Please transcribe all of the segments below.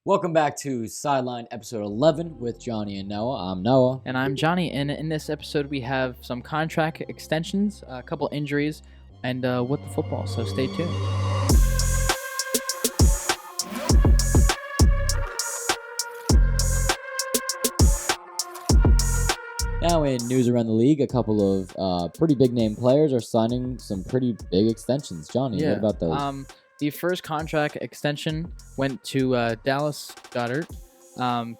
Welcome back to Sidelined episode 11 with Johnny and Noah. I'm Noah. And I'm Johnny, and in this episode we have some contract extensions, a couple injuries, and what the football, so stay tuned. Now in news around the league, a couple of pretty big name players are signing some pretty big extensions. Johnny, what about those? The first contract extension went to Dallas Goedert,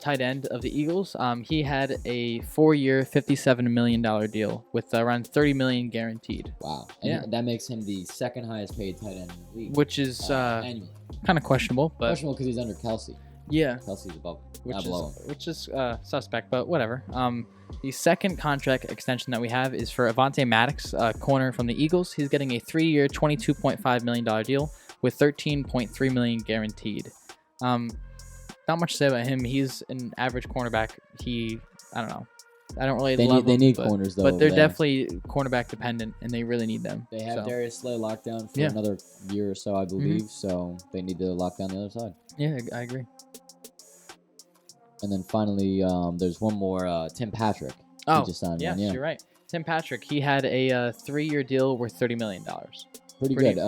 tight end of the Eagles. He had a 4-year, $57 million deal with around $30 million guaranteed. Wow. And that makes him the second highest paid tight end in the league. Which is annually. kind of questionable. But Questionable because he's under Kelsey. Yeah. Kelsey's above him. Which is suspect, but whatever. The second contract extension that we have is for Avonte Maddox, corner from the Eagles. He's getting a 3-year, $22.5 million deal with $13.3 million guaranteed. Not much to say about him. He's an average cornerback. I don't know. I don't really love They him, need corners, though. But they're definitely cornerback dependent, and they really need them. They have Darius Slay locked down for another year or so, I believe. So they need to lock down the other side. Yeah, I agree. And then finally, there's one more, Tim Patrick. Oh, he just signed yes, one, you're right. Tim Patrick, he had a 3-year deal worth $30 million. Pretty good.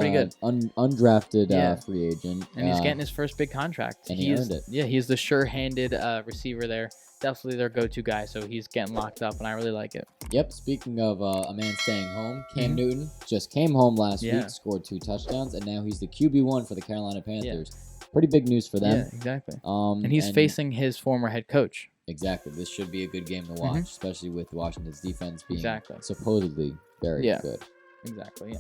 Undrafted free agent. And he's getting his first big contract. And he earned it. Yeah, he's the sure-handed receiver there. Definitely their go-to guy, so he's getting locked up, and I really like it. Yep, speaking of a man staying home, Cam Newton just came home last week, scored 2 touchdowns, and now he's the QB1 for the Carolina Panthers. Yeah. Pretty big news for them. Yeah, exactly. And he's facing his former head coach. Exactly. This should be a good game to watch, especially with Washington's defense being supposedly very good. Exactly.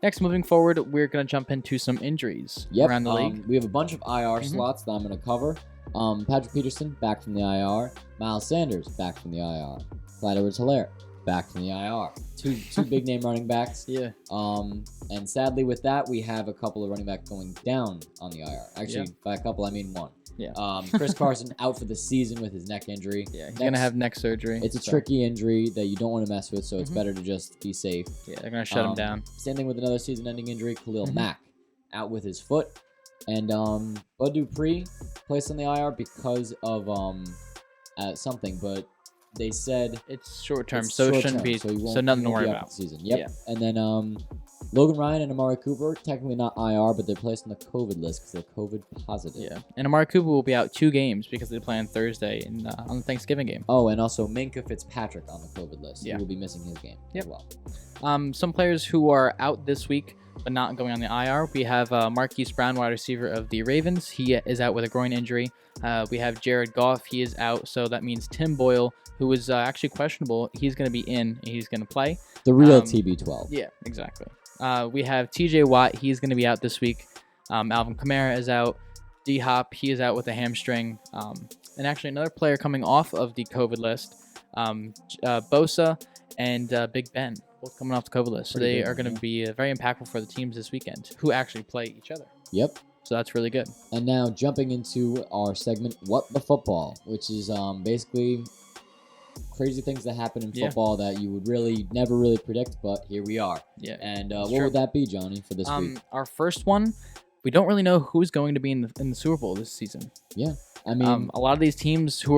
Next, moving forward, we're going to jump into some injuries around the league. We have a bunch of IR slots that I'm going to cover. Patrick Peterson, back from the IR. Miles Sanders, back from the IR. Clyde Edwards-Helaire, back from the IR. Two big name running backs. Yeah. And sadly with that, we have a couple of running backs going down on the IR. Actually, by a couple, I mean one. Yeah. Chris Carson out for the season with his neck injury. Yeah, he's going to have neck surgery. It's a tricky injury that you don't want to mess with, so it's better to just be safe. Yeah, they're going to shut him down. Same thing with another season-ending injury, Khalil Mack out with his foot. And Bud Dupree placed on the IR because of something, but they said it's short-term, so it shouldn't be, so nothing to worry about. Season. Yep. Yeah. And then Logan Ryan and Amari Cooper, technically not IR, but they're placed on the COVID list because they're COVID positive. Yeah, and Amari Cooper will be out 2 games because they play on Thursday on the Thanksgiving game. Oh, and also Minkah Fitzpatrick on the COVID list. Yeah. He will be missing his game as well. Some players who are out this week but not going on the IR. We have Marquise Brown, wide receiver of the Ravens. He is out with a groin injury. We have Jared Goff. He is out, so that means Tim Boyle, who is actually questionable, he's going to be in and he's going to play. The real TB12. Yeah, exactly. We have TJ Watt. He's going to be out this week. Alvin Kamara is out. D-Hop, he is out with a hamstring. And actually another player coming off of the COVID list, Bosa and Big Ben, both coming off the COVID list. So they are going to be very impactful for the teams this weekend, who actually play each other. Yep. So that's really good. And now jumping into our segment, What the Football, which is basically crazy things that happen in football that you would never really predict, but here we are. Yeah. And what would that be, Johnny, for this week? Our first one, we don't really know who's going to be in the Super Bowl this season. Yeah. I mean, a lot of these teams who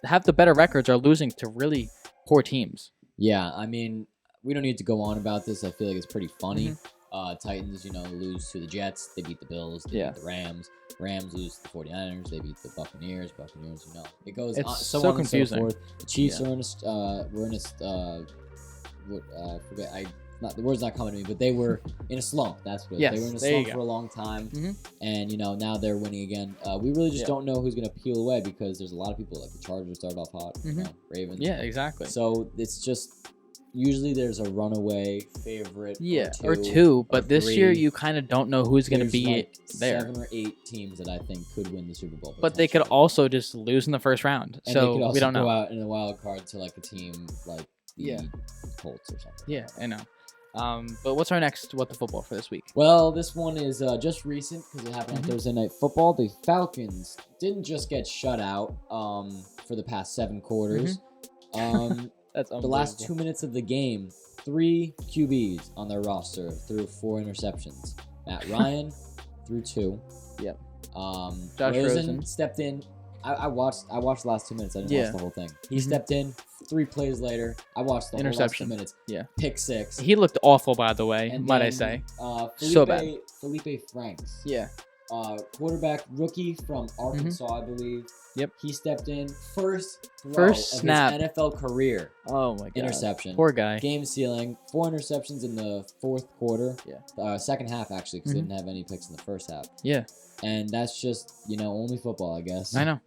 have the better records are losing to really poor teams. Yeah, I mean, we don't need to go on about this. I feel like it's pretty funny. Titans, lose to the Jets. They beat the Bills. They beat the Rams. Rams lose to the 49ers. They beat the Buccaneers. Buccaneers, it goes on, so confusing. And so forth. The Chiefs are the word's not coming to me, but they were in a slump. That's what they were in a slump for a long time. And, now they're winning again. We really just don't know who's going to peel away because there's a lot of people, like the Chargers started off hot, Ravens. Yeah, exactly. So it's just... Usually there's a runaway favorite or two, but this year you kind of don't know who's going to be there. 7 or 8 teams that I think could win the Super Bowl. But they could also just lose in the first round. And so they could also we don't know. Go out in a wild card to like a team like the Colts or something. Yeah, I know. But what's our next What the Football for this week? Well, this one is just recent because it happened on Thursday Night Football. The Falcons didn't just get shut out for the past 7 quarters. That's the last 2 minutes of the game, 3 QBs on their roster threw 4 interceptions. Matt Ryan threw 2. Yep. Josh Rosen stepped in. I watched the last 2 minutes. I didn't watch the whole thing. He stepped in 3 plays later. I watched the whole last 2 minutes. Yeah. Pick 6. He looked awful, by the way, and might then, I say. So bad. Felipe Franks. Yeah. Quarterback rookie from Arkansas, I believe. Yep. He stepped in first snap of his NFL career. Oh my god. Interception. Poor guy. Game sealing. 4 interceptions in the 4th quarter. Yeah. Second half actually, because they didn't have any picks in the first half. Yeah. And that's just, only football, I guess. I know.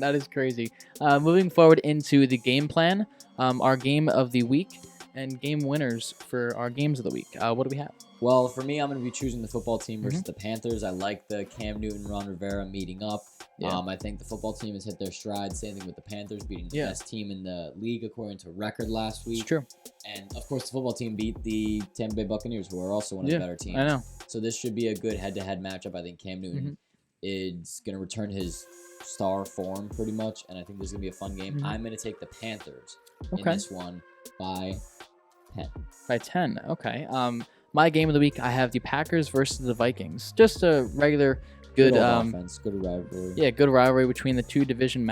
That is crazy. Moving forward into the game plan, our game of the week and game winners for our games of the week. What do we have? Well, for me, I'm going to be choosing the football team versus the Panthers. I like the Cam Newton, Ron Rivera meeting up. Yeah. I think the football team has hit their stride. Same thing with the Panthers beating the best team in the league according to record last week. It's true. And, of course, the football team beat the Tampa Bay Buccaneers, who are also one of the better teams. I know. So this should be a good head-to-head matchup. I think Cam Newton is going to return his star form pretty much, and I think this is going to be a fun game. I'm going to take the Panthers in this one by 10. By 10, okay. My game of the week, I have the Packers versus the Vikings. Just a regular good offense, good rivalry. Yeah, good rivalry between the two division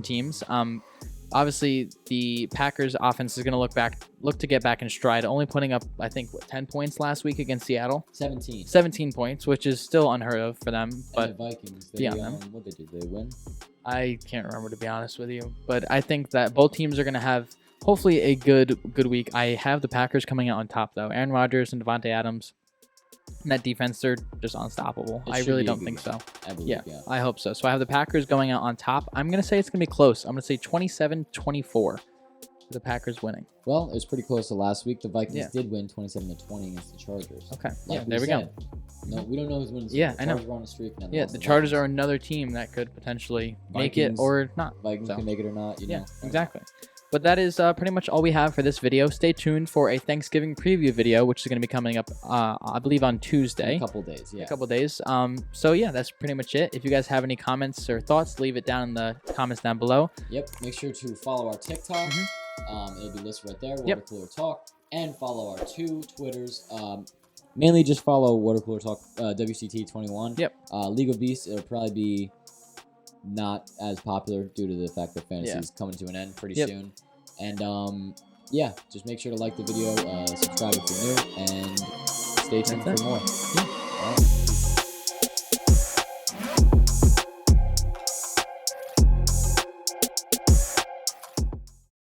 teams. Obviously, the Packers offense is going to look to get back in stride, only putting up, I think, 10 points last week against Seattle. 17 points, which is still unheard of for them. But and the Vikings, what did they do? Did they win? I can't remember, to be honest with you. But I think that both teams are going to have, hopefully, a good week. I have the Packers coming out on top, though. Aaron Rodgers and Devontae Adams. And that defense, they're just unstoppable. I really don't think so. I believe, yeah, I hope so. So I have the Packers going out on top. I'm going to say it's going to be close. I'm going to say 27-24 for the Packers winning. Well, it was pretty close to last week. The Vikings did win 27-20 against the Chargers. Okay, there we go. No, we don't know who's winning. Yeah, I know. Chargers are on a streak now. Yeah, the Chargers are another team that could potentially make it or not. Vikings can make it or not, Yeah, exactly. But that is pretty much all we have for this video. Stay tuned for a Thanksgiving preview video, which is going to be coming up, I believe, on Tuesday. In a couple days, yeah. A couple days. So, yeah, that's pretty much it. If you guys have any comments or thoughts, leave it down in the comments down below. Yep. Make sure to follow our TikTok. It'll be listed right there, Water Cooler Talk. And follow our 2 Twitters. Mainly just follow Water Cooler Talk, WCT21. Yep. League of Beasts, it'll probably be not as popular due to the fact that fantasy is coming to an end pretty soon. And just make sure to like the video, subscribe if you're new, and stay tuned for more. Yeah. All right.